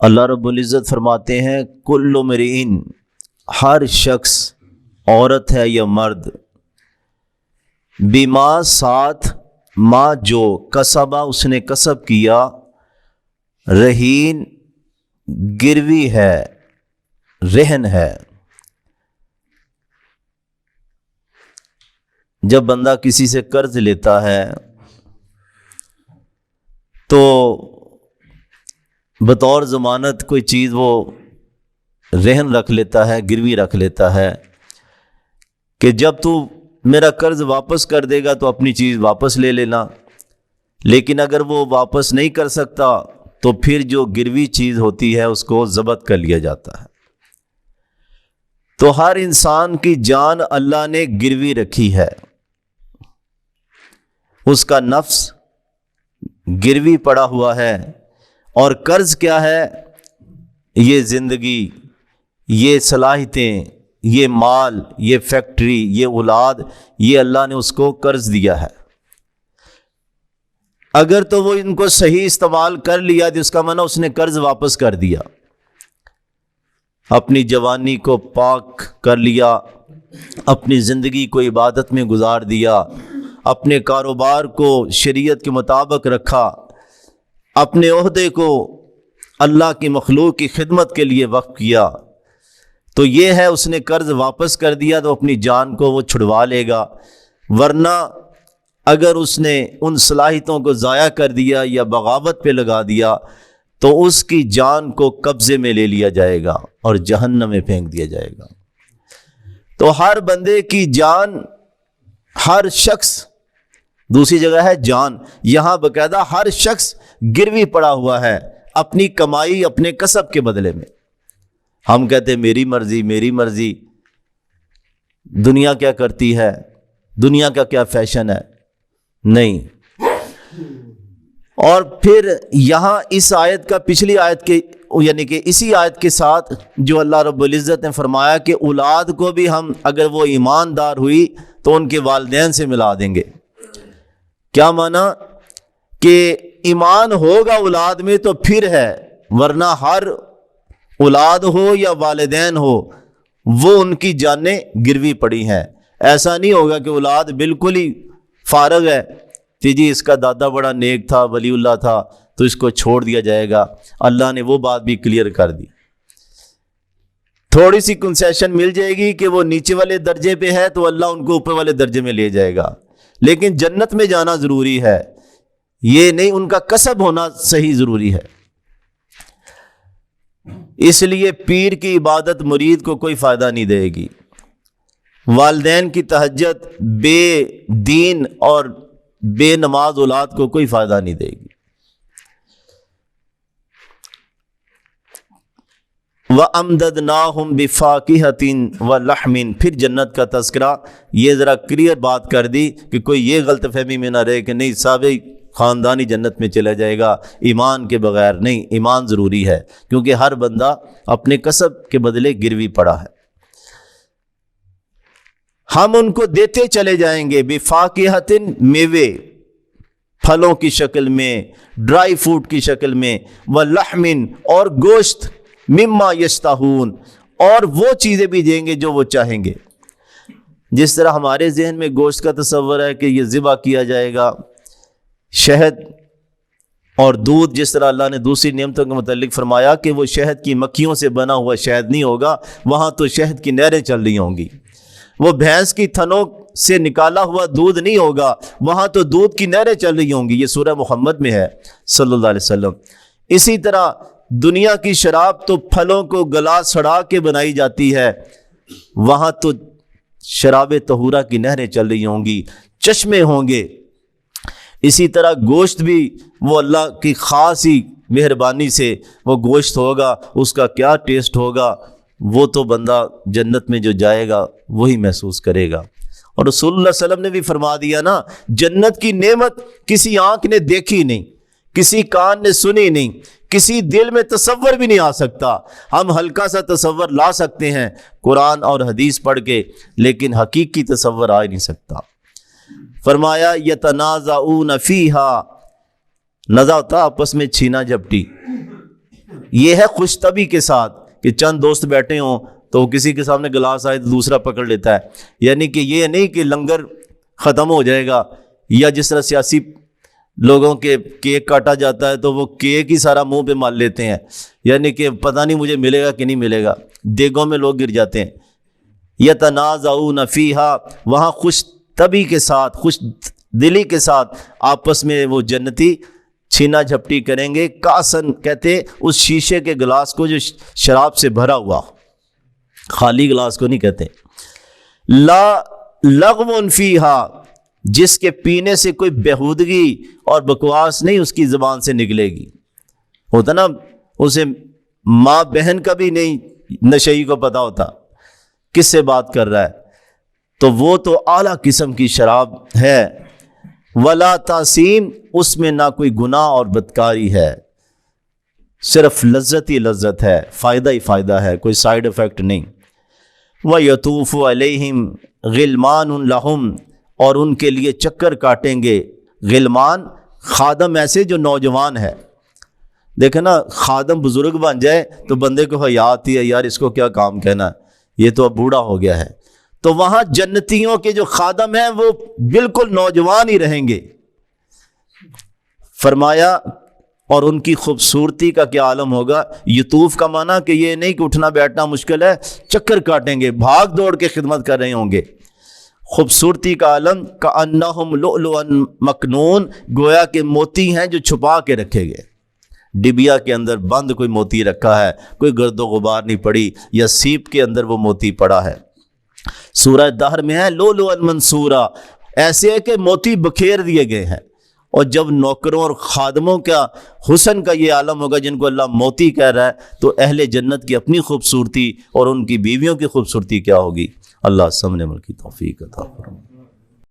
اللہ رب العزت فرماتے ہیں کل امرئ، ہر شخص عورت ہے یا مرد، بما ساتھ ما جو کسبہ اس نے کسب کیا، رہین گروی ہے، رہن ہے۔ جب بندہ کسی سے قرض لیتا ہے تو بطور ضمانت کوئی چیز وہ رہن رکھ لیتا ہے، گروی رکھ لیتا ہے کہ جب تو میرا قرض واپس کر دے گا تو اپنی چیز واپس لے لینا۔ لیکن اگر وہ واپس نہیں کر سکتا تو پھر جو گروی چیز ہوتی ہے اس کو ضبط کر لیا جاتا ہے۔ تو ہر انسان کی جان اللہ نے گروی رکھی ہے، اس کا نفس گروی پڑا ہوا ہے۔ اور قرض کیا ہے؟ یہ زندگی، یہ صلاحیتیں، یہ مال، یہ فیکٹری، یہ اولاد، یہ اللہ نے اس کو قرض دیا ہے۔ اگر تو وہ ان کو صحیح استعمال کر لیا تو اس کا معنی اس نے قرض واپس کر دیا، اپنی جوانی کو پاک کر لیا، اپنی زندگی کو عبادت میں گزار دیا، اپنے کاروبار کو شریعت کے مطابق رکھا، اپنے عہدے کو اللہ کی مخلوق کی خدمت کے لیے وقف کیا، تو یہ ہے اس نے قرض واپس کر دیا تو اپنی جان کو وہ چھڑوا لے گا۔ ورنہ اگر اس نے ان صلاحیتوں کو ضائع کر دیا یا بغاوت پہ لگا دیا تو اس کی جان کو قبضے میں لے لیا جائے گا اور جہنم میں پھینک دیا جائے گا۔ تو ہر بندے کی جان، ہر شخص، دوسری جگہ ہے جان، یہاں باقاعدہ ہر شخص گروی پڑا ہوا ہے اپنی کمائی، اپنے کسب کے بدلے میں۔ ہم کہتے ہیں میری مرضی، میری مرضی، دنیا کیا کرتی ہے، دنیا کا کیا فیشن ہے، نہیں۔ اور پھر یہاں اس آیت کا پچھلی آیت کے یعنی کہ اسی آیت کے ساتھ جو اللہ رب العزت نے فرمایا کہ اولاد کو بھی ہم اگر وہ ایماندار ہوئی تو ان کے والدین سے ملا دیں گے۔ کیا معنی؟ کہ ایمان ہوگا اولاد میں تو پھر ہے، ورنہ ہر اولاد ہو یا والدین ہو وہ ان کی جانیں گروی پڑی ہیں۔ ایسا نہیں ہوگا کہ اولاد بالکل ہی فارغ ہے کہ جی اس کا دادا بڑا نیک تھا، ولی اللہ تھا، تو اس کو چھوڑ دیا جائے گا۔ اللہ نے وہ بات بھی کلیئر کر دی۔ تھوڑی سی کنسیشن مل جائے گی کہ وہ نیچے والے درجے پہ ہے تو اللہ ان کو اوپر والے درجے میں لے جائے گا، لیکن جنت میں جانا ضروری ہے، یہ نہیں ان کا کسب ہونا صحیح ضروری ہے۔ اس لیے پیر کی عبادت مرید کو کوئی فائدہ نہیں دے گی، والدین کی تہجد بے دین اور بے نماز اولاد کو کوئی فائدہ نہیں دے گی۔ وَأَمْدَدْنَاهُمْ بِفَاكِهَةٍ وَلَحْمٍ، پھر جنت کا تذکرہ، یہ ذرا کلیئر بات کر دی کہ کوئی یہ غلط فہمی میں نہ رہے کہ نہیں صاحب خاندانی جنت میں چلا جائے گا ایمان کے بغیر۔ نہیں، ایمان ضروری ہے کیونکہ ہر بندہ اپنے کسب کے بدلے گروی پڑا ہے۔ ہم ان کو دیتے چلے جائیں گے بِفَاكِهَةٍ، میوے پھلوں کی شکل میں، ڈرائی فروٹ کی شکل میں، وَلَحْمٍ اور گوشت، مما یشتہون اور وہ چیزیں بھی دیں گے جو وہ چاہیں گے۔ جس طرح ہمارے ذہن میں گوشت کا تصور ہے کہ یہ ذبح کیا جائے گا، شہد اور دودھ، جس طرح اللہ نے دوسری نعمتوں کے متعلق فرمایا کہ وہ شہد کی مکھیوں سے بنا ہوا شہد نہیں ہوگا، وہاں تو شہد کی نہریں چل رہی ہوں گی۔ وہ بھینس کی تھنوں سے نکالا ہوا دودھ نہیں ہوگا، وہاں تو دودھ کی نہریں چل رہی ہوں گی۔ یہ سورہ محمد میں ہے صلی اللہ علیہ وسلم۔ اسی طرح دنیا کی شراب تو پھلوں کو گلا سڑا کے بنائی جاتی ہے، وہاں تو شراب طہورہ کی نہریں چل رہی ہوں گی، چشمے ہوں گے۔ اسی طرح گوشت بھی وہ اللہ کی خاص ہی مہربانی سے وہ گوشت ہوگا، اس کا کیا ٹیسٹ ہوگا وہ تو بندہ جنت میں جو جائے گا وہی محسوس کرے گا۔ اور رسول اللہ صلی اللہ علیہ وسلم نے بھی فرما دیا نا، جنت کی نعمت کسی آنکھ نے دیکھی نہیں، کسی کان نے سنی نہیں، کسی دل میں تصور بھی نہیں آ سکتا۔ ہم ہلکا سا تصور لا سکتے ہیں قرآن اور حدیث پڑھ کے، لیکن حقیقی تصور آ ہی نہیں سکتا۔ فرمایا یتنازعون فیہا، نزع ہوتا آپس میں چھینا جھپٹی، یہ ہے خوش طبی کے ساتھ کہ چند دوست بیٹھے ہوں تو کسی کے سامنے گلاس آئے تو دوسرا پکڑ لیتا ہے، یعنی کہ یہ نہیں کہ لنگر ختم ہو جائے گا، یا جس طرح سیاسی لوگوں کے کیک کاٹا جاتا ہے تو وہ کیک ہی سارا منہ پہ مال لیتے ہیں، یعنی کہ پتہ نہیں مجھے ملے گا کہ نہیں ملے گا، دیگوں میں لوگ گر جاتے ہیں۔ یتنازعون فیہا، وہاں خوش طبی کے ساتھ، خوش دلی کے ساتھ آپس میں وہ جنتی چھینا جھپٹی کریں گے، کاسن کہتے اس شیشے کے گلاس کو جو شراب سے بھرا ہوا، خالی گلاس کو نہیں کہتے، لا لغو فیہا، جس کے پینے سے کوئی بےہودگی اور بکواس نہیں اس کی زبان سے نکلے گی۔ ہوتا نا اسے ماں بہن کا بھی نہیں نشئی کو پتا ہوتا کس سے بات کر رہا ہے، تو وہ تو اعلیٰ قسم کی شراب ہے۔ ولا تاسیم، اس میں نہ کوئی گناہ اور بدکاری ہے، صرف لذت ہی لذت ہے، فائدہ ہی فائدہ ہے، کوئی سائیڈ افیکٹ نہیں۔ وَيَطُوفُ عَلَيْهِمْ غِلْمَانٌ لَهُمْ، اور ان کے لیے چکر کاٹیں گے غلمان، خادم ایسے جو نوجوان ہے۔ دیکھیں نا، خادم بزرگ بن جائے تو بندے کو حیا آتی ہے، یار اس کو کیا کام کہنا ہے، یہ تو اب بوڑھا ہو گیا ہے۔ تو وہاں جنتیوں کے جو خادم ہیں وہ بالکل نوجوان ہی رہیں گے۔ فرمایا اور ان کی خوبصورتی کا کیا عالم ہوگا۔ یطوف کا معنی کہ یہ نہیں کہ اٹھنا بیٹھنا مشکل ہے، چکر کاٹیں گے، بھاگ دوڑ کے خدمت کر رہے ہوں گے۔ خوبصورتی کا عالم، کأنہم لؤلؤ مکنون، گویا کہ موتی ہیں جو چھپا کے رکھے گئے، ڈبیا کے اندر بند کوئی موتی رکھا ہے، کوئی گرد و غبار نہیں پڑی، یا سیپ کے اندر وہ موتی پڑا ہے۔ سورہ دہر میں ہے لؤلؤا منثورا، ایسے ہے کہ موتی بکھیر دیے گئے ہیں۔ اور جب نوکروں اور خادموں کا حسن کا یہ عالم ہوگا جن کو اللہ موتی کہہ رہا ہے، تو اہل جنت کی اپنی خوبصورتی اور ان کی بیویوں کی خوبصورتی کیا ہوگی۔ اللہ سمجھنے عمل کی توفیق عطا فرمائے۔